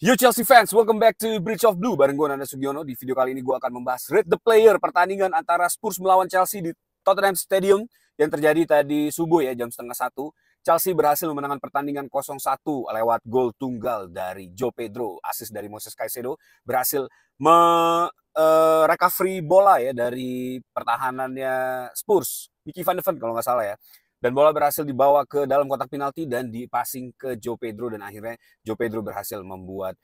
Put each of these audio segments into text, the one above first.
Yo Chelsea fans, welcome back to Bridge of Blue bareng gue Nanda Sugiono. Di video kali ini gue akan membahas Rate the Player pertandingan antara Spurs melawan Chelsea di Tottenham Stadium yang terjadi tadi subuh ya, jam setengah 1. Chelsea berhasil memenangkan pertandingan 0-1 lewat gol tunggal dari Joe Pedro. Assist dari Moses Caicedo berhasil recovery bola ya dari pertahanannya Spurs, Mickey van de Ven kalau nggak salah ya. Dan bola berhasil dibawa ke dalam kotak penalti dan dipassing ke Joe Pedro, dan akhirnya Joe Pedro berhasil membuat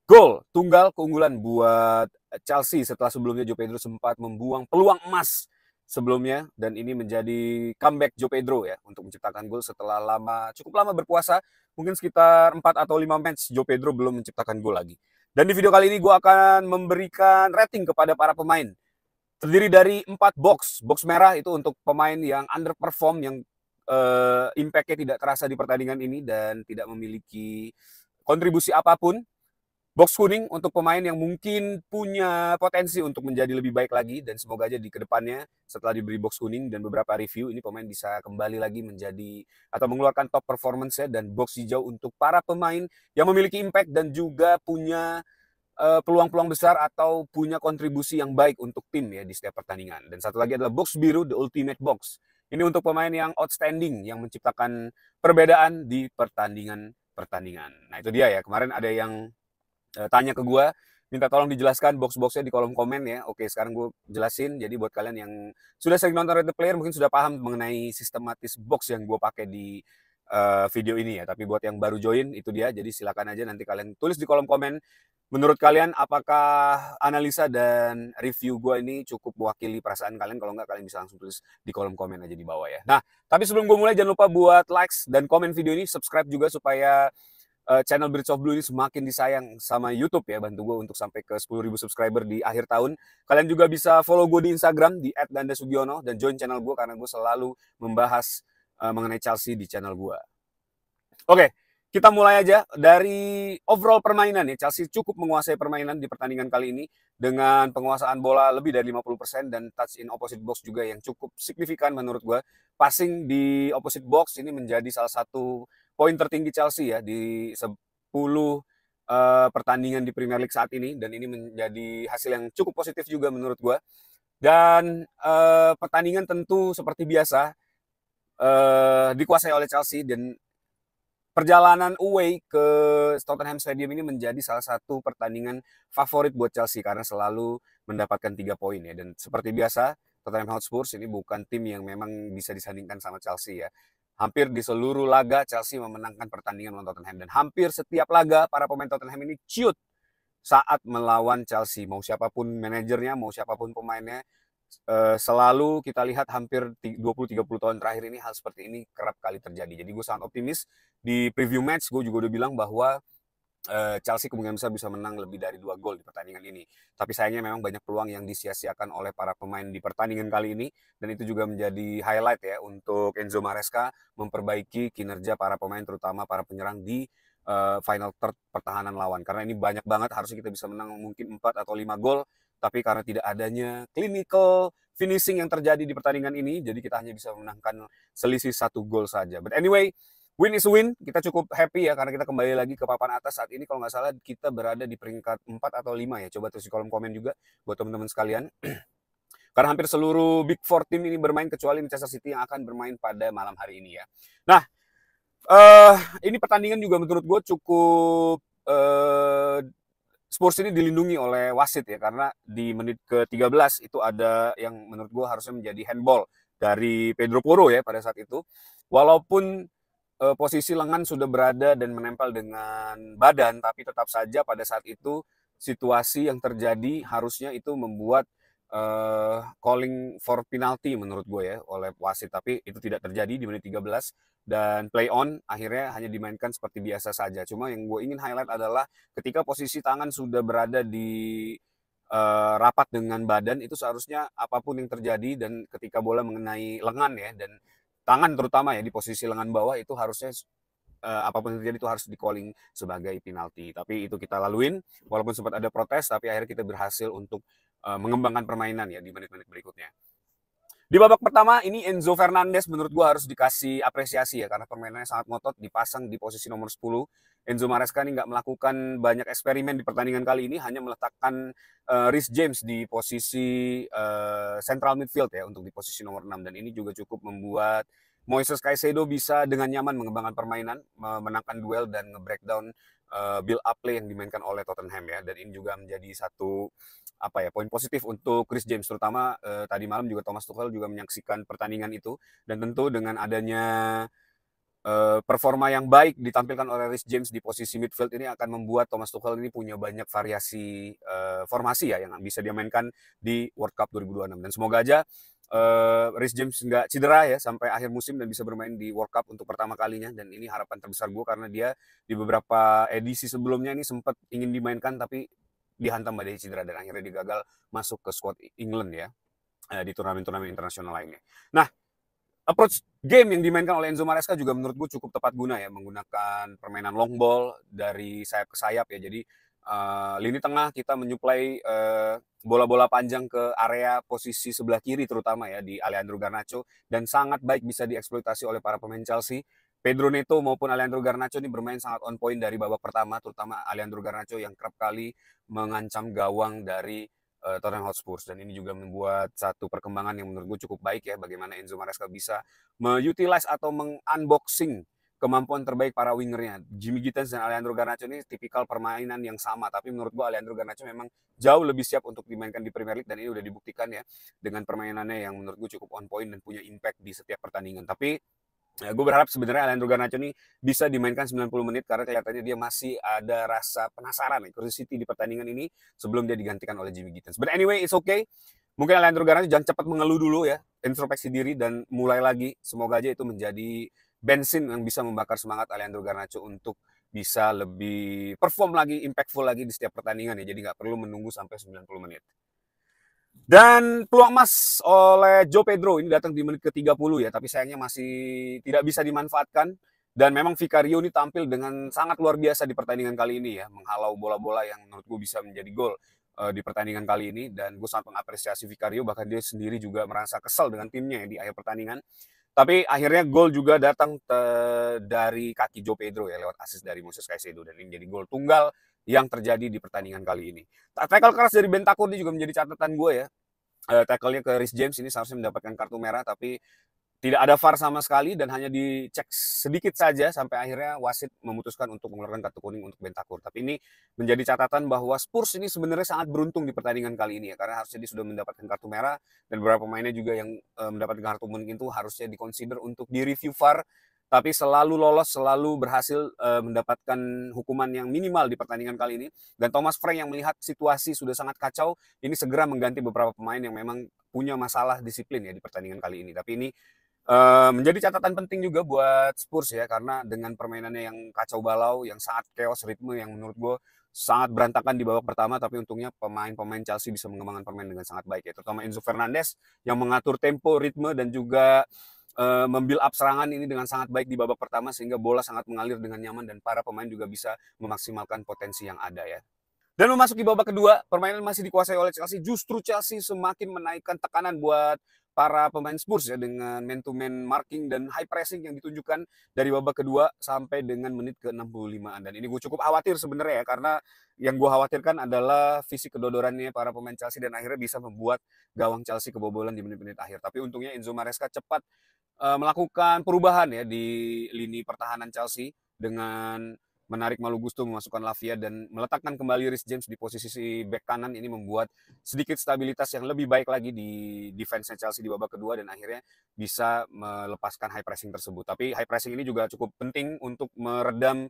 gol tunggal keunggulan buat Chelsea setelah sebelumnya Joe Pedro sempat membuang peluang emas sebelumnya, dan ini menjadi comeback Joe Pedro ya untuk menciptakan gol setelah cukup lama berpuasa, mungkin sekitar 4 atau 5 match Joe Pedro belum menciptakan gol lagi. Dan di video kali ini gue akan memberikan rating kepada para pemain. Terdiri dari 4 box merah itu untuk pemain yang underperform, yang impact-nya tidak terasa di pertandingan ini dan tidak memiliki kontribusi apapun. Box kuning untuk pemain yang mungkin punya potensi untuk menjadi lebih baik lagi, dan semoga aja di kedepannya setelah diberi box kuning dan beberapa review, ini pemain bisa kembali lagi menjadi atau mengeluarkan top performance-nya. Dan box hijau untuk para pemain yang memiliki impact dan juga punya peluang-peluang besar atau punya kontribusi yang baik untuk tim ya di setiap pertandingan. Dan satu lagi adalah box biru, the ultimate box. Ini untuk pemain yang outstanding, yang menciptakan perbedaan di pertandingan. Nah itu dia ya, kemarin ada yang tanya ke gue, minta tolong dijelaskan box-boxnya di kolom komen ya. Oke, sekarang gue jelasin. Jadi buat kalian yang sudah sering nonton Rate the Player mungkin sudah paham mengenai sistematis box yang gue pakai di video ini ya. Tapi buat yang baru join, itu dia. Jadi silakan aja nanti kalian tulis di kolom komen, menurut kalian apakah analisa dan review gue ini cukup mewakili perasaan kalian? Kalau nggak, kalian bisa langsung tulis di kolom komen aja di bawah ya. Nah, tapi sebelum gue mulai, jangan lupa buat likes dan komen video ini, subscribe juga supaya channel Bridge of Blue ini semakin disayang sama YouTube ya. Bantu gue untuk sampai ke 10.000 subscriber di akhir tahun. Kalian juga bisa follow gue di Instagram di @nandasugiono dan join channel gue karena gue selalu membahas mengenai Chelsea di channel gue. Oke, kita mulai aja dari overall permainan ya. Chelsea cukup menguasai permainan di pertandingan kali ini dengan penguasaan bola lebih dari 50% dan touch in opposite box juga yang cukup signifikan menurut gue. Passing di opposite box ini menjadi salah satu poin tertinggi Chelsea ya di 10 pertandingan di Premier League saat ini, dan ini menjadi hasil yang cukup positif juga menurut gue. Dan pertandingan tentu seperti biasa dikuasai oleh Chelsea, dan perjalanan away ke Tottenham Stadium ini menjadi salah satu pertandingan favorit buat Chelsea karena selalu mendapatkan 3 poin ya. Dan seperti biasa, Tottenham Hotspur ini bukan tim yang memang bisa disandingkan sama Chelsea ya. Hampir di seluruh laga Chelsea memenangkan pertandingan melawan Tottenham, dan hampir setiap laga para pemain Tottenham ini ciut saat melawan Chelsea. Mau siapapun manajernya, mau siapapun pemainnya, selalu kita lihat hampir 20-30 tahun terakhir ini hal seperti ini kerap kali terjadi. Jadi gue sangat optimis. Di preview match gue juga udah bilang bahwa Chelsea kemungkinan besar bisa menang lebih dari 2 gol di pertandingan ini. Tapi sayangnya memang banyak peluang yang disia-siakan oleh para pemain di pertandingan kali ini, dan itu juga menjadi highlight ya untuk Enzo Maresca memperbaiki kinerja para pemain, terutama para penyerang di final third pertahanan lawan. Karena ini banyak banget, harusnya kita bisa menang mungkin 4 atau 5 gol, tapi karena tidak adanya clinical finishing yang terjadi di pertandingan ini, jadi kita hanya bisa memenangkan selisih 1 gol saja. But anyway, win is a win. Kita cukup happy ya karena kita kembali lagi ke papan atas. Saat ini kalau nggak salah kita berada di peringkat 4 atau 5 ya. Coba tulis di kolom komen juga buat teman-teman sekalian. Karena hampir seluruh Big Four tim ini bermain kecuali Manchester City yang akan bermain pada malam hari ini ya. Nah, ini pertandingan juga menurut gue cukup Spurs ini dilindungi oleh wasit ya, karena di menit ke-13 itu ada yang menurut gue harusnya menjadi handball dari Pedro Porro ya pada saat itu. Walaupun posisi lengan sudah berada dan menempel dengan badan, tapi tetap saja pada saat itu situasi yang terjadi harusnya itu membuat calling for penalty menurut gue ya oleh wasit, tapi itu tidak terjadi di menit 13 dan play on akhirnya hanya dimainkan seperti biasa saja. Cuma yang gue ingin highlight adalah ketika posisi tangan sudah berada di rapat dengan badan, itu seharusnya apapun yang terjadi, dan ketika bola mengenai lengan ya, dan tangan terutama ya di posisi lengan bawah, itu harusnya apapun yang terjadi itu harus di calling sebagai penalti. Tapi itu kita laluin, walaupun sempat ada protes, tapi akhirnya kita berhasil untuk mengembangkan permainan ya di menit-menit berikutnya. Di babak pertama ini Enzo Fernandez menurut gua harus dikasih apresiasi ya karena permainannya sangat ngotot, dipasang di posisi nomor 10. Enzo Maresca ini nggak melakukan banyak eksperimen di pertandingan kali ini, hanya meletakkan Reece James di posisi central midfield ya untuk di posisi nomor 6, dan ini juga cukup membuat Moises Caicedo bisa dengan nyaman mengembangkan permainan, memenangkan duel dan nge-breakdown build up play yang dimainkan oleh Tottenham ya, dan ini juga menjadi satu poin positif untuk Chris James, terutama tadi malam juga Thomas Tuchel juga menyaksikan pertandingan itu, dan tentu dengan adanya performa yang baik ditampilkan oleh Reece James di posisi midfield ini akan membuat Thomas Tuchel ini punya banyak variasi formasi ya yang bisa dia mainkan di World Cup 2026, dan semoga aja Reece James nggak cedera ya sampai akhir musim dan bisa bermain di World Cup untuk pertama kalinya, dan ini harapan terbesar gue karena dia di beberapa edisi sebelumnya ini sempat ingin dimainkan tapi dihantam badai cedera dan akhirnya dia gagal masuk ke squad England ya di turnamen-turnamen internasional lainnya. Nah, approach game yang dimainkan oleh Enzo Maresca juga menurut gue cukup tepat guna ya, menggunakan permainan long ball dari sayap ke sayap ya. Jadi lini tengah kita menyuplai bola-bola panjang ke area posisi sebelah kiri terutama ya di Alejandro Garnacho, dan sangat baik bisa dieksploitasi oleh para pemain Chelsea. Pedro Neto maupun Alejandro Garnacho ini bermain sangat on point dari babak pertama, terutama Alejandro Garnacho yang kerap kali mengancam gawang dari Tottenham Hotspur, dan ini juga membuat satu perkembangan yang menurut gue cukup baik ya, bagaimana Enzo Maresca bisa mengutilize atau mengunboxing kemampuan terbaik para wingernya. Jimmy Gittens dan Alejandro Garnacho ini tipikal permainan yang sama, tapi menurut gue Alejandro Garnacho memang jauh lebih siap untuk dimainkan di Premier League, dan ini udah dibuktikan ya dengan permainannya yang menurut gue cukup on point dan punya impact di setiap pertandingan. Tapi gue berharap sebenarnya Alejandro Garnacho ini bisa dimainkan 90 menit karena kelihatannya dia masih ada rasa penasaran, curiosity di pertandingan ini sebelum dia digantikan oleh Jimmy Gittens. But anyway, it's okay. Mungkin Alejandro Garnacho jangan cepat mengeluh dulu ya, introspeksi diri dan mulai lagi. Semoga aja itu menjadi bensin yang bisa membakar semangat Alejandro Garnacho untuk bisa lebih perform lagi, impactful lagi di setiap pertandingan ya. Jadi nggak perlu menunggu sampai 90 menit. Dan peluang emas oleh João Pedro ini datang di menit ke-30 ya, tapi sayangnya masih tidak bisa dimanfaatkan. Dan memang Vicario ini tampil dengan sangat luar biasa di pertandingan kali ini ya, menghalau bola-bola yang menurut gue bisa menjadi gol di pertandingan kali ini. Dan gue sangat mengapresiasi Vicario, bahkan dia sendiri juga merasa kesal dengan timnya ya di akhir pertandingan. Tapi akhirnya gol juga datang dari kaki João Pedro ya, lewat assist dari Moises Caicedo, dan ini jadi gol tunggal yang terjadi di pertandingan kali ini. Tackle keras dari Bentancur ini juga menjadi catatan gue ya. Tackle-nya ke Reece James ini seharusnya mendapatkan kartu merah, tapi tidak ada VAR sama sekali dan hanya dicek sedikit saja sampai akhirnya wasit memutuskan untuk mengeluarkan kartu kuning untuk Bentancur. Tapi ini menjadi catatan bahwa Spurs ini sebenarnya sangat beruntung di pertandingan kali ini ya, karena harusnya dia sudah mendapatkan kartu merah, dan beberapa pemainnya juga yang mendapatkan kartu kuning itu harusnya dikonsider untuk direview VAR, tapi selalu lolos, selalu berhasil mendapatkan hukuman yang minimal di pertandingan kali ini. Dan Thomas Frank yang melihat situasi sudah sangat kacau, ini segera mengganti beberapa pemain yang memang punya masalah disiplin ya di pertandingan kali ini. Tapi ini menjadi catatan penting juga buat Spurs ya, karena dengan permainannya yang kacau balau, yang sangat chaos, ritme yang menurut gue sangat berantakan di babak pertama, tapi untungnya pemain-pemain Chelsea bisa mengembangkan permainan dengan sangat baik ya, terutama Enzo Fernandez yang mengatur tempo, ritme, dan juga membuild up serangan ini dengan sangat baik di babak pertama, sehingga bola sangat mengalir dengan nyaman dan para pemain juga bisa memaksimalkan potensi yang ada ya. Dan memasuki babak kedua, permainan masih dikuasai oleh Chelsea. Justru Chelsea semakin menaikkan tekanan buat para pemain Spurs ya, dengan man-to-man marking dan high pressing yang ditunjukkan dari babak kedua sampai dengan menit ke-65-an. Dan ini gue cukup khawatir sebenarnya ya, karena yang gue khawatirkan adalah fisik kedodorannya para pemain Chelsea dan akhirnya bisa membuat gawang Chelsea kebobolan di menit-menit akhir. Tapi untungnya Enzo Maresca cepat melakukan perubahan ya di lini pertahanan Chelsea dengan menarik Malo Gusto, memasukkan Lavia, dan meletakkan kembali Reece James di posisi back kanan. Ini membuat sedikit stabilitas yang lebih baik lagi di defense Chelsea di babak kedua, dan akhirnya bisa melepaskan high pressing tersebut. Tapi high pressing ini juga cukup penting untuk meredam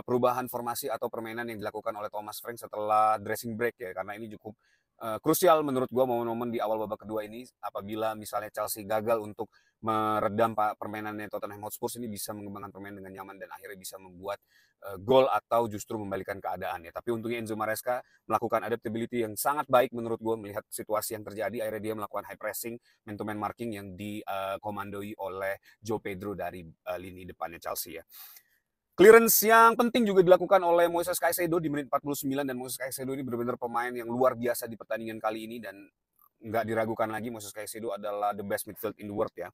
perubahan formasi atau permainan yang dilakukan oleh Thomas Frank setelah dressing break ya, karena ini cukup krusial menurut gue momen-momen di awal babak kedua ini. Apabila misalnya Chelsea gagal untuk meredam permainannya Tottenham Hotspur, ini bisa mengembangkan permainan dengan nyaman dan akhirnya bisa membuat gol atau justru membalikan keadaan ya. Tapi untungnya Enzo Maresca melakukan adaptability yang sangat baik menurut gue, melihat situasi yang terjadi, akhirnya dia melakukan high pressing, man-to-man marking yang dikomandoi oleh João Pedro dari lini depannya Chelsea ya. Clearance yang penting juga dilakukan oleh Moises Caicedo di menit 49, dan Moises Caicedo ini benar-benar pemain yang luar biasa di pertandingan kali ini, dan nggak diragukan lagi Moses Caicedo adalah the best midfield in the world ya.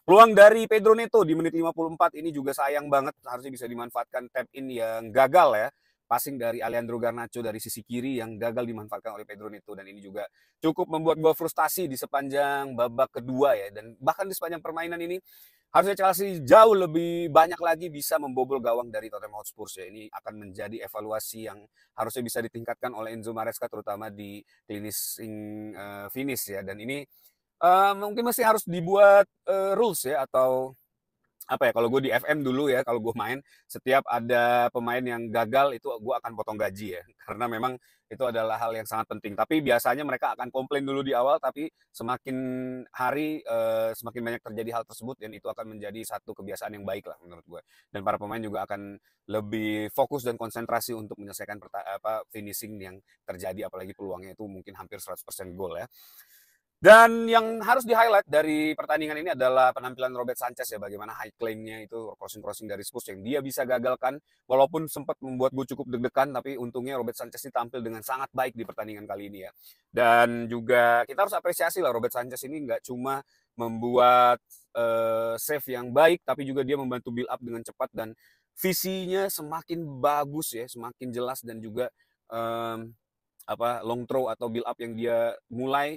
Peluang dari Pedro Neto di menit 54 ini juga sayang banget, harusnya bisa dimanfaatkan tap in yang gagal ya. Passing dari Alejandro Garnacho dari sisi kiri yang gagal dimanfaatkan oleh Pedro Neto, dan ini juga cukup membuat gol frustasi di sepanjang babak kedua ya, dan bahkan di sepanjang permainan ini harusnya Chelsea jauh lebih banyak lagi bisa membobol gawang dari Tottenham Hotspur ya. Ini akan menjadi evaluasi yang harusnya bisa ditingkatkan oleh Enzo Maresca terutama di finishing finish ya, dan ini mungkin masih harus dibuat rules ya, atau apa ya, kalau gue di FM dulu ya, kalau gue main, setiap ada pemain yang gagal itu gue akan potong gaji ya, karena memang itu adalah hal yang sangat penting. Tapi biasanya mereka akan komplain dulu di awal, tapi semakin hari semakin banyak terjadi hal tersebut, dan itu akan menjadi satu kebiasaan yang baik lah menurut gue. Dan para pemain juga akan lebih fokus dan konsentrasi untuk menyelesaikan finishing yang terjadi, apalagi peluangnya itu mungkin hampir 100% gol ya. Dan yang harus di-highlight dari pertandingan ini adalah penampilan Robert Sanchez ya, bagaimana high claim-nya itu, crossing-crossing dari Spurs yang dia bisa gagalkan, walaupun sempat membuat gue cukup deg-degan, tapi untungnya Robert Sanchez ini tampil dengan sangat baik di pertandingan kali ini ya. Dan juga kita harus apresiasi lah, Robert Sanchez ini nggak cuma membuat save yang baik, tapi juga dia membantu build up dengan cepat, dan visinya semakin bagus ya, semakin jelas, dan juga long throw atau build up yang dia mulai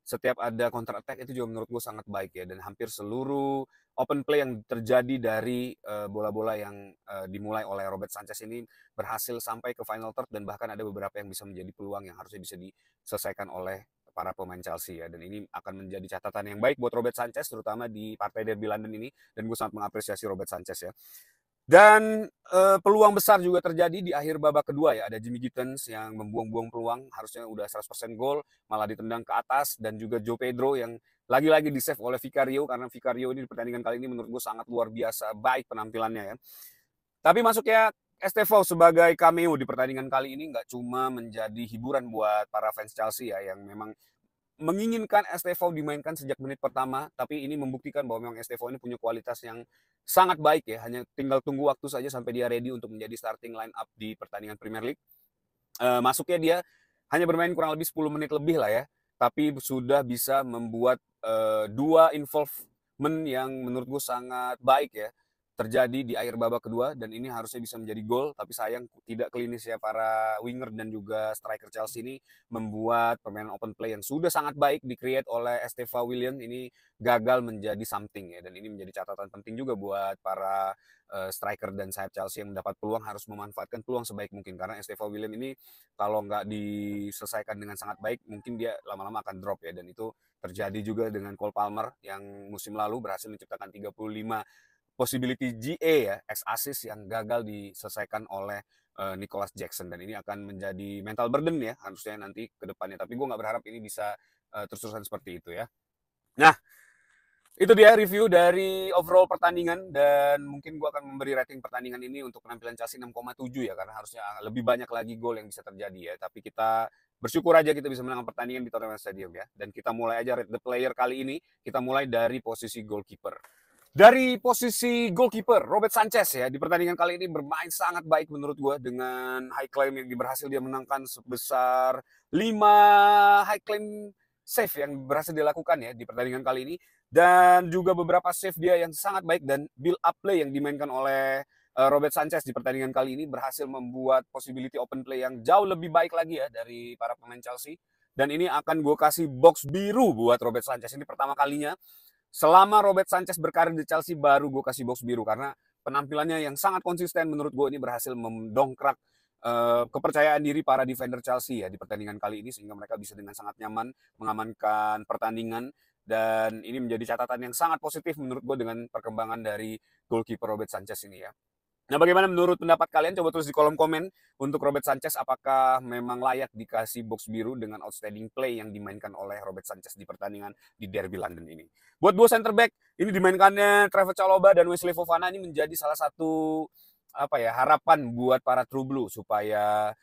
setiap ada counter attack itu juga menurut gue sangat baik ya, dan hampir seluruh open play yang terjadi dari bola-bola yang dimulai oleh Robert Sanchez ini berhasil sampai ke final third, dan bahkan ada beberapa yang bisa menjadi peluang yang harusnya bisa diselesaikan oleh para pemain Chelsea ya, dan ini akan menjadi catatan yang baik buat Robert Sanchez terutama di partai derby London ini, dan gue sangat mengapresiasi Robert Sanchez ya. Dan peluang besar juga terjadi di akhir babak kedua ya. Ada Jimmy Gittens yang membuang-buang peluang, harusnya udah 100% gol, malah ditendang ke atas. Dan juga Joe Pedro yang lagi-lagi di-save oleh Vicario, karena Vicario ini di pertandingan kali ini menurut gue sangat luar biasa baik penampilannya ya. Tapi masuknya Estevao sebagai cameo di pertandingan kali ini nggak cuma menjadi hiburan buat para fans Chelsea ya, yang memang menginginkan Estevao dimainkan sejak menit pertama, tapi ini membuktikan bahwa memang Estevao ini punya kualitas yang sangat baik ya, hanya tinggal tunggu waktu saja sampai dia ready untuk menjadi starting line up di pertandingan Premier League. Masuknya dia hanya bermain kurang lebih 10 menit lebih lah ya, tapi sudah bisa membuat dua involvement yang menurut gue sangat baik ya terjadi di akhir babak kedua, dan ini harusnya bisa menjadi gol, tapi sayang tidak klinis ya para winger dan juga striker Chelsea ini membuat permainan open play yang sudah sangat baik di-create oleh Estevao Willian ini gagal menjadi something ya, dan ini menjadi catatan penting juga buat para striker dan sayap Chelsea yang mendapat peluang harus memanfaatkan peluang sebaik mungkin, karena Estevao Willian ini kalau nggak diselesaikan dengan sangat baik mungkin dia lama-lama akan drop ya, dan itu terjadi juga dengan Cole Palmer yang musim lalu berhasil menciptakan 35 possibility GA ya, ex-assist yang gagal diselesaikan oleh Nicholas Jackson, dan ini akan menjadi mental burden ya harusnya nanti ke depannya, tapi gue nggak berharap ini bisa terus-terusan seperti itu ya. Nah, itu dia review dari overall pertandingan, dan mungkin gue akan memberi rating pertandingan ini untuk penampilan Chelsea 6,7 ya, karena harusnya lebih banyak lagi gol yang bisa terjadi ya, tapi kita bersyukur aja kita bisa menang pertandingan di Tottenham Stadium ya. Dan kita mulai aja rate the player kali ini, kita mulai dari posisi goalkeeper. Dari posisi goalkeeper, Robert Sanchez ya, di pertandingan kali ini bermain sangat baik menurut gue, dengan high claim yang berhasil dia menangkan sebesar 5 high claim save yang berhasil dilakukan ya di pertandingan kali ini, dan juga beberapa save dia yang sangat baik, dan build up play yang dimainkan oleh Robert Sanchez di pertandingan kali ini berhasil membuat possibility open play yang jauh lebih baik lagi ya dari para pemain Chelsea, dan ini akan gue kasih box biru buat Robert Sanchez. Ini pertama kalinya selama Robert Sanchez berkarir di Chelsea baru gue kasih box biru, karena penampilannya yang sangat konsisten menurut gue ini berhasil mendongkrak kepercayaan diri para defender Chelsea ya di pertandingan kali ini, sehingga mereka bisa dengan sangat nyaman mengamankan pertandingan, dan ini menjadi catatan yang sangat positif menurut gue dengan perkembangan dari goalkeeper Robert Sanchez ini ya. Nah, bagaimana menurut pendapat kalian? Coba tulis di kolom komen untuk Robert Sanchez, apakah memang layak dikasih box biru dengan outstanding play yang dimainkan oleh Robert Sanchez di pertandingan di Derby London ini. Buat dua center back, ini dimainkannya Trevor Chalobah dan Wesley Fofana, ini menjadi salah satu harapan buat para True Blue supaya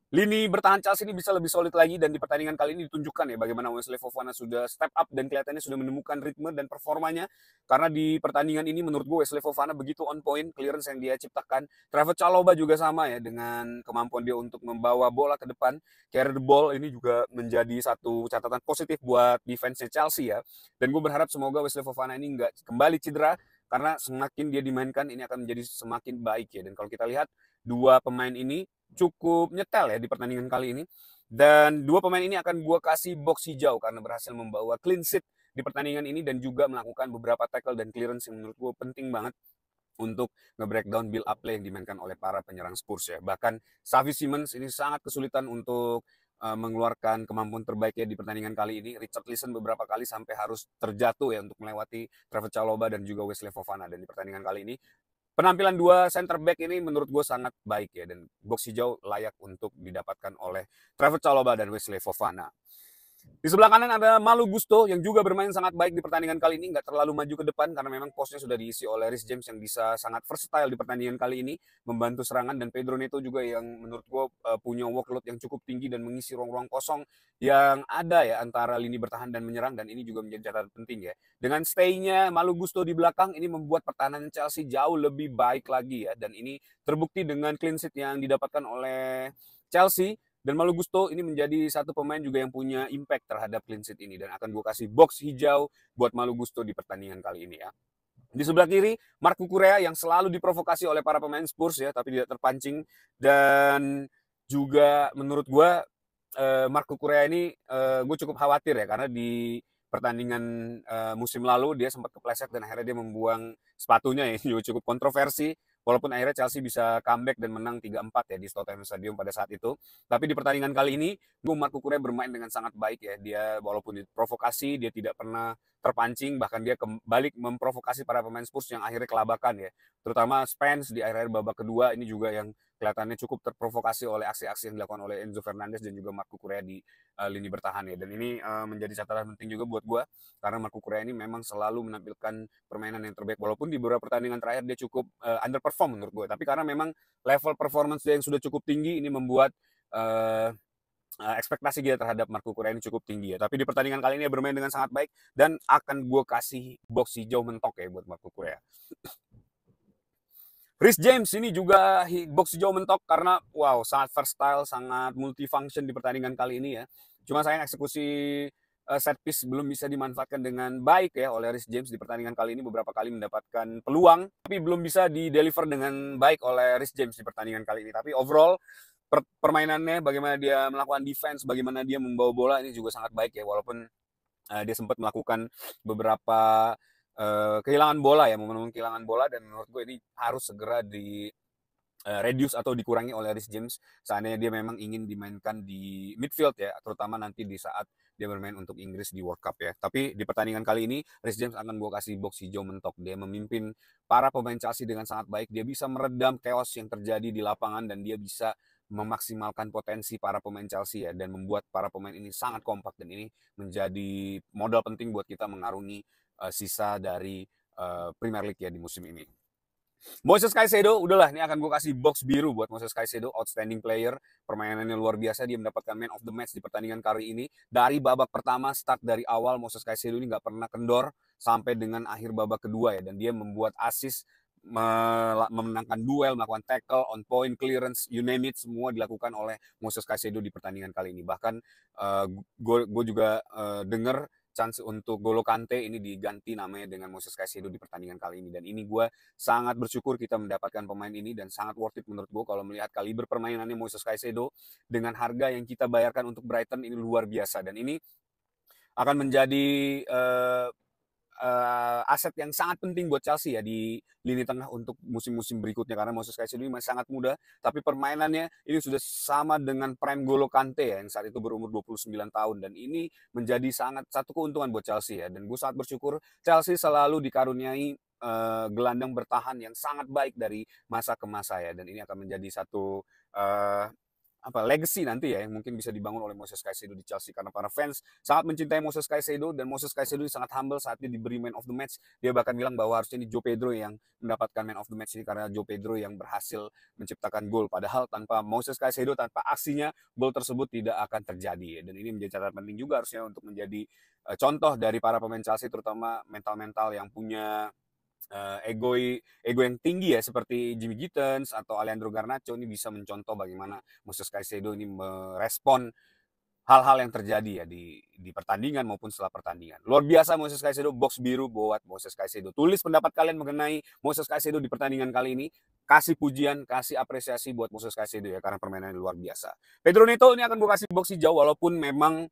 Lini bertahan Chelsea ini bisa lebih solid lagi dan di pertandingan kali ini ditunjukkan ya bagaimana Wesley Fofana sudah step up dan kelihatannya sudah menemukan ritme dan performanya. Karena di pertandingan ini menurut gue Wesley Fofana begitu on point, clearance yang dia ciptakan. Trevor Chalobah juga sama ya dengan kemampuan dia untuk membawa bola ke depan, carry the ball, ini juga menjadi satu catatan positif buat defense-nya Chelsea ya. Dan gue berharap semoga Wesley Fofana ini nggak kembali cedera karena semakin dia dimainkan ini akan menjadi semakin baik ya. Dan kalau kita lihat dua pemain ini cukup nyetel ya di pertandingan kali ini. Dan dua pemain ini akan gue kasih box hijau karena berhasil membawa clean sheet di pertandingan ini dan juga melakukan beberapa tackle dan clearance yang menurut gue penting banget untuk nge-breakdown build up play yang dimainkan oleh para penyerang Spurs ya. Bahkan Xavi Simons ini sangat kesulitan untuk mengeluarkan kemampuan terbaiknya di pertandingan kali ini. Richarlison beberapa kali sampai harus terjatuh ya untuk melewati Trevor Chalobah dan juga Wesley Fofana. Dan di pertandingan kali ini penampilan dua center back ini menurut gue sangat baik ya dan box hijau layak untuk didapatkan oleh Trevor Chalobah dan Wesley Fofana. Di sebelah kanan ada Malo Gusto yang juga bermain sangat baik di pertandingan kali ini, nggak terlalu maju ke depan karena memang posnya sudah diisi oleh Reece James yang bisa sangat versatile di pertandingan kali ini, membantu serangan, dan Pedro Neto juga yang menurut gue punya workload yang cukup tinggi dan mengisi ruang-ruang kosong yang ada ya antara lini bertahan dan menyerang, dan ini juga menjadi catatan penting ya. Dengan stay-nya Malo Gusto di belakang ini membuat pertahanan Chelsea jauh lebih baik lagi ya, dan ini terbukti dengan clean sheet yang didapatkan oleh Chelsea. Dan Malo Gusto ini menjadi satu pemain juga yang punya impact terhadap clean sheet ini. Dan akan gue kasih box hijau buat Malo Gusto di pertandingan kali ini ya. Di sebelah kiri, Marc Cucurella yang selalu diprovokasi oleh para pemain Spurs ya, tapi tidak terpancing. Dan juga menurut gue, Marc Cucurella ini gue cukup khawatir ya, karena di pertandingan musim lalu dia sempat kepleset dan akhirnya dia membuang sepatunya ya, juga cukup kontroversi. Walaupun akhirnya Chelsea bisa comeback dan menang 3-4 ya di Tottenham Stadium pada saat itu. Tapi di pertandingan kali ini, Marc Cucurella bermain dengan sangat baik ya. Dia walaupun diprovokasi, dia tidak pernah terpancing, bahkan dia kembali memprovokasi para pemain Spurs yang akhirnya kelabakan ya. Terutama Spence di akhir-akhir babak kedua ini juga yang kelihatannya cukup terprovokasi oleh aksi-aksi yang dilakukan oleh Enzo Fernandez dan juga Marc Cucurella di lini bertahan ya. Dan ini menjadi catatan penting juga buat gue karena Marc Cucurella ini memang selalu menampilkan permainan yang terbaik, walaupun di beberapa pertandingan terakhir dia cukup underperform menurut gue, tapi karena memang level performance dia yang sudah cukup tinggi ini membuat ekspektasi dia terhadap Marc Cucurella ini cukup tinggi ya. Tapi di pertandingan kali ini dia bermain dengan sangat baik dan akan gue kasih box hijau mentok ya buat Marc Cucurella. Reece James ini juga box hijau mentok karena wow, sangat versatile, sangat multifunction di pertandingan kali ini ya. Cuma sayang eksekusi set piece belum bisa dimanfaatkan dengan baik ya oleh Reece James di pertandingan kali ini. Beberapa kali mendapatkan peluang tapi belum bisa di-deliver dengan baik oleh Reece James di pertandingan kali ini. Tapi overall permainannya, bagaimana dia melakukan defense, bagaimana dia membawa bola ini juga sangat baik ya, walaupun dia sempat melakukan beberapa kehilangan bola ya, momen-momen kehilangan bola, dan menurut gue ini harus segera di reduce atau dikurangi oleh Reece James seandainya dia memang ingin dimainkan di midfield ya, terutama nanti di saat dia bermain untuk Inggris di World Cup ya. Tapi di pertandingan kali ini Reece James akan gue kasih box hijau mentok. Dia memimpin para pemain Chelsea dengan sangat baik. Dia bisa meredam chaos yang terjadi di lapangan dan dia bisa memaksimalkan potensi para pemain Chelsea ya, dan membuat para pemain ini sangat kompak, dan ini menjadi modal penting buat kita mengarungi sisa dari Premier League ya di musim ini. Moises Caicedo, udahlah ini akan gue kasih box biru buat Moises Caicedo, outstanding player, permainannya luar biasa, dia mendapatkan man of the match di pertandingan kali ini. Dari babak pertama, start dari awal, Moises Caicedo ini nggak pernah kendor sampai dengan akhir babak kedua ya, dan dia membuat assist, memenangkan duel, melakukan tackle, on point, clearance, you name it, semua dilakukan oleh Moises Caicedo di pertandingan kali ini. Bahkan gue juga dengar chance untuk Golo Kante ini diganti namanya dengan Moises Caicedo di pertandingan kali ini, dan ini gue sangat bersyukur kita mendapatkan pemain ini dan sangat worth it menurut gue kalau melihat kaliber permainannya Moises Caicedo dengan harga yang kita bayarkan untuk Brighton ini luar biasa, dan ini akan menjadi aset yang sangat penting buat Chelsea ya di lini tengah untuk musim-musim berikutnya, karena Moises Caicedo ini masih sangat muda tapi permainannya ini sudah sama dengan prime Golo Kante ya yang saat itu berumur 29 tahun, dan ini menjadi sangat satu keuntungan buat Chelsea ya, dan gue sangat bersyukur Chelsea selalu dikaruniai gelandang bertahan yang sangat baik dari masa ke masa ya, dan ini akan menjadi satu legacy nanti ya yang mungkin bisa dibangun oleh Moises Caicedo di Chelsea, karena para fans sangat mencintai Moises Caicedo, dan Moises Caicedo sangat humble saat dia diberi man of the match. Dia bahkan bilang bahwa harusnya ini Joe Pedro yang mendapatkan man of the match ini karena Joe Pedro yang berhasil menciptakan gol, padahal tanpa Moises Caicedo, tanpa aksinya, gol tersebut tidak akan terjadi ya. Dan ini menjadi catatan penting juga harusnya untuk menjadi contoh dari para pemain Chelsea, terutama mental-mental yang punya ego yang tinggi ya, seperti Jimmy Gittens atau Alejandro Garnacho. Ini bisa mencontoh bagaimana Moises Caicedo ini merespon hal-hal yang terjadi ya di pertandingan maupun setelah pertandingan. Luar biasa Moises Caicedo, box biru buat Moises Caicedo. Tulis pendapat kalian mengenai Moises Caicedo di pertandingan kali ini. Kasih pujian, kasih apresiasi buat Moises Caicedo ya, karena permainannya luar biasa. Pedro Neto ini akan gue kasih box hijau, walaupun memang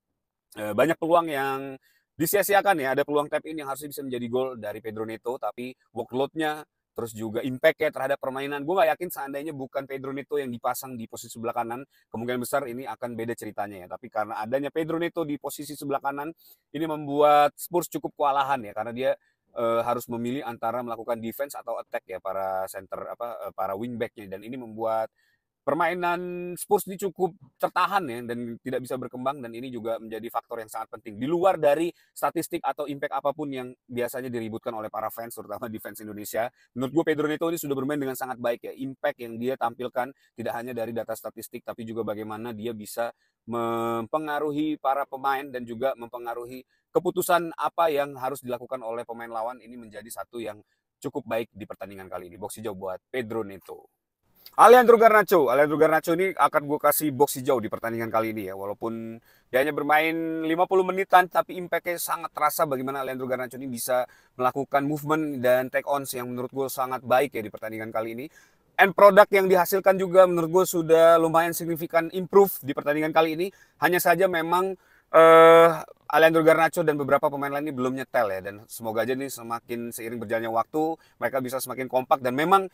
banyak peluang yang disia-siakan ya. Ada peluang tap in yang harusnya bisa menjadi gol dari Pedro Neto, tapi workload-nya terus juga impact-nya terhadap permainan, gue gak yakin seandainya bukan Pedro Neto yang dipasang di posisi sebelah kanan, kemungkinan besar ini akan beda ceritanya ya. Tapi karena adanya Pedro Neto di posisi sebelah kanan, ini membuat Spurs cukup kewalahan ya, karena dia harus memilih antara melakukan defense atau attack ya, para center para wingback-nya, dan ini membuat permainan Spurs ini cukup tertahan ya, dan tidak bisa berkembang, dan ini juga menjadi faktor yang sangat penting di luar dari statistik atau impact apapun yang biasanya diributkan oleh para fans, terutama di fans Indonesia. Menurut gue Pedro Neto ini sudah bermain dengan sangat baik ya. Impact yang dia tampilkan tidak hanya dari data statistik, tapi juga bagaimana dia bisa mempengaruhi para pemain dan juga mempengaruhi keputusan apa yang harus dilakukan oleh pemain lawan. Ini menjadi satu yang cukup baik di pertandingan kali ini. Box hijau buat Pedro Neto. Alejandro Garnacho ini akan gue kasih box hijau di pertandingan kali ini ya. Walaupun dia hanya bermain 50 menitan, tapi impact-nya sangat terasa bagaimana Alejandro Garnacho ini bisa melakukan movement dan take-ons yang menurut gue sangat baik ya di pertandingan kali ini. End product yang dihasilkan juga menurut gue sudah lumayan signifikan improve di pertandingan kali ini. Hanya saja memang Alejandro Garnacho dan beberapa pemain lain ini belum nyetel ya. Dan semoga aja nih semakin seiring berjalannya waktu, mereka bisa semakin kompak, dan memang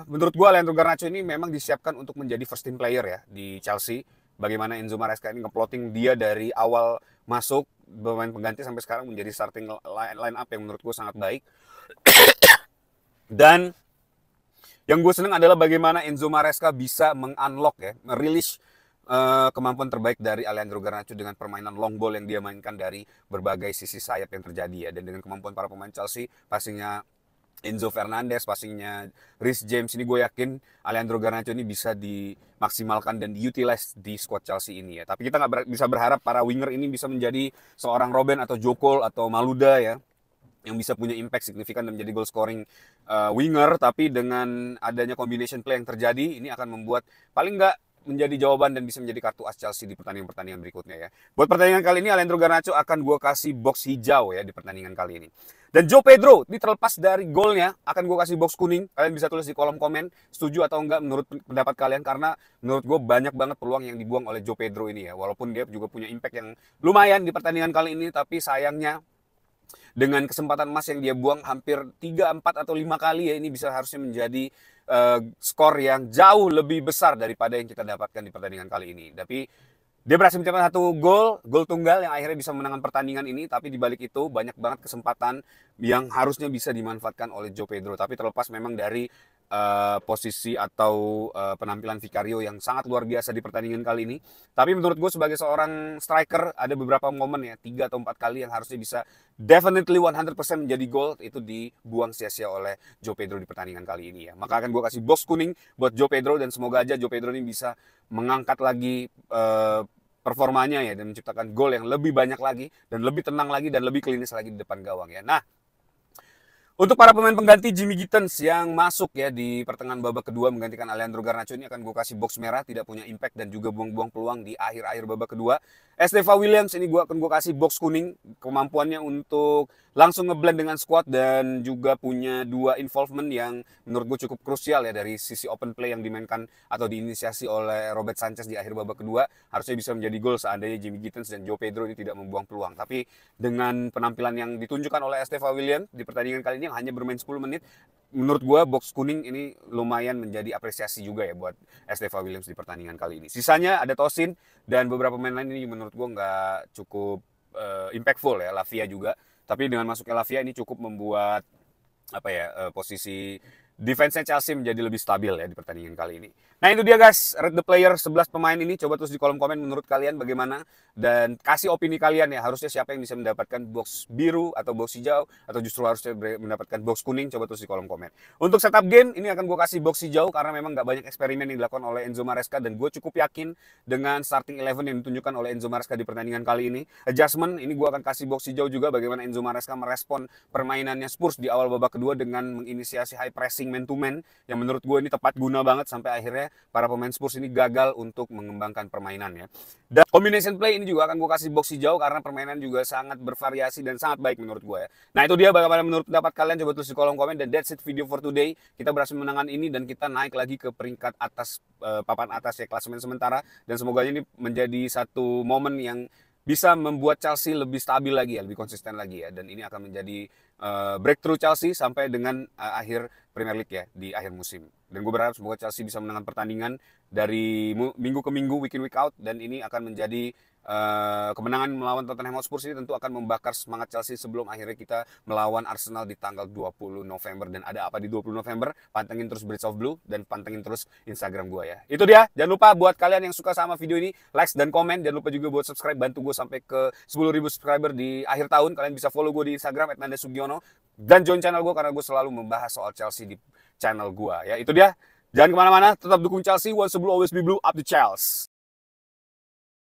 menurut gue Alejandro Garnacho ini memang disiapkan untuk menjadi first team player ya di Chelsea. Bagaimana Enzo Maresca ini ngeplotting dia dari awal masuk bermain pengganti sampai sekarang menjadi starting line up yang menurut gue sangat baik. Dan yang gue seneng adalah bagaimana Enzo Maresca bisa meng-unlock ya, merilis kemampuan terbaik dari Alejandro Garnacho dengan permainan long ball yang dia mainkan dari berbagai sisi sayap yang terjadi ya. Dan dengan kemampuan para pemain Chelsea, pastinya Enzo Fernandez, passingnya Reece James, ini gue yakin Alejandro Garnacho ini bisa dimaksimalkan dan diutilize di squad Chelsea ini ya. Tapi kita nggak bisa berharap para winger ini bisa menjadi seorang Robben atau Joe Cole atau Malouda ya, yang bisa punya impact signifikan dan menjadi goal scoring winger. Tapi dengan adanya combination play yang terjadi, ini akan membuat paling nggak menjadi jawaban dan bisa menjadi kartu as Chelsea di pertandingan-pertandingan berikutnya ya. Buat pertandingan kali ini Alejandro Garnacho akan gue kasih box hijau ya di pertandingan kali ini. Dan Joe Pedro, ini terlepas dari golnya, akan gue kasih box kuning. Kalian bisa tulis di kolom komen, setuju atau enggak menurut pendapat kalian. Karena menurut gue banyak banget peluang yang dibuang oleh Joe Pedro ini ya. Walaupun dia juga punya impact yang lumayan di pertandingan kali ini, tapi sayangnya dengan kesempatan emas yang dia buang hampir 3, 4, atau 5 kali ya, ini bisa harusnya menjadi skor yang jauh lebih besar daripada yang kita dapatkan di pertandingan kali ini. Tapi dia berhasil mencetak satu gol tunggal yang akhirnya bisa menangkan pertandingan ini. Tapi dibalik itu banyak banget kesempatan yang harusnya bisa dimanfaatkan oleh Joe Pedro. Tapi terlepas memang dari posisi atau penampilan Vicario yang sangat luar biasa di pertandingan kali ini. Tapi menurut gue sebagai seorang striker ada beberapa momen ya, 3 atau 4 kali yang harusnya bisa definitely 100% menjadi gol, itu dibuang sia-sia oleh Joe Pedro di pertandingan kali ini ya. Maka akan gue kasih box kuning buat Joe Pedro, dan semoga aja Joe Pedro ini bisa mengangkat lagi performanya ya, dan menciptakan gol yang lebih banyak lagi dan lebih tenang lagi dan lebih klinis lagi di depan gawang ya. Nah, untuk para pemain pengganti Jimmy Gittens yang masuk ya di pertengahan babak kedua menggantikan Alejandro Garnacho, ini akan gue kasih box merah, tidak punya impact dan juga buang-buang peluang di akhir-akhir babak kedua. Estevan Williams ini akan gue kasih box kuning, kemampuannya untuk langsung ngeblend dengan squad dan juga punya 2 involvement yang menurut gue cukup krusial ya dari sisi open play yang dimainkan atau diinisiasi oleh Robert Sanchez di akhir babak kedua. Harusnya bisa menjadi gol seandainya Jimmy Gittens dan Joe Pedro ini tidak membuang peluang. Tapi dengan penampilan yang ditunjukkan oleh Estevan Williams di pertandingan kali ini yang hanya bermain 10 menit, menurut gue box kuning ini lumayan menjadi apresiasi juga ya buat Estevan Williams di pertandingan kali ini. Sisanya ada Tosin dan beberapa pemain lain ini menurut gue nggak cukup impactful ya, Lavia juga. Tapi dengan masuknya Lavia ini cukup membuat posisi defense-nya Chelsea menjadi lebih stabil ya di pertandingan kali ini. Nah itu dia guys, rate the player 11 pemain ini. Coba tulis di kolom komen menurut kalian bagaimana. Dan kasih opini kalian ya, harusnya siapa yang bisa mendapatkan box biru atau box hijau. Atau justru harusnya mendapatkan box kuning, coba tulis di kolom komen. Untuk setup game, ini akan gue kasih box hijau karena memang nggak banyak eksperimen yang dilakukan oleh Enzo Maresca. Dan gue cukup yakin dengan starting 11 yang ditunjukkan oleh Enzo Maresca di pertandingan kali ini. Adjustment, ini gue akan kasih box hijau juga bagaimana Enzo Maresca merespon permainannya Spurs di awal babak kedua dengan menginisiasi high pressing man to man yang menurut gue ini tepat guna banget sampai akhirnya para pemain Spurs ini gagal untuk mengembangkan permainannya. Dan combination play ini juga akan gue kasih box hijau karena permainan juga sangat bervariasi dan sangat baik menurut gue ya. Nah itu dia bagaimana menurut pendapat kalian, coba tulis di kolom komen. Dan that's it video for today. Kita berhasil menangkan ini dan kita naik lagi ke peringkat atas, papan atas ya, klasemen sementara. Dan semoga ini menjadi satu momen yang bisa membuat Chelsea lebih stabil lagi ya, lebih konsisten lagi ya. Dan ini akan menjadi breakthrough Chelsea sampai dengan akhir Premier League ya, di akhir musim. Dan gue berharap semoga Chelsea bisa menangkan pertandingan dari minggu ke minggu, week in week out. Dan ini akan menjadi kemenangan melawan Tottenham Hotspur ini tentu akan membakar semangat Chelsea sebelum akhirnya kita melawan Arsenal di tanggal 20 November. Dan ada apa di 20 November? Pantengin terus Bridge of Blue dan pantengin terus Instagram gue ya. Itu dia. Jangan lupa buat kalian yang suka sama video ini, like dan komen. Jangan lupa juga buat subscribe, bantu gue sampai ke 10.000 subscriber di akhir tahun. Kalian bisa follow gue di Instagram @nandasugiono dan join channel gue karena gue selalu membahas soal Chelsea di channel gue ya. Itu dia. Jangan kemana-mana, tetap dukung Chelsea. Once blue, always be blue. Up the Chelsea.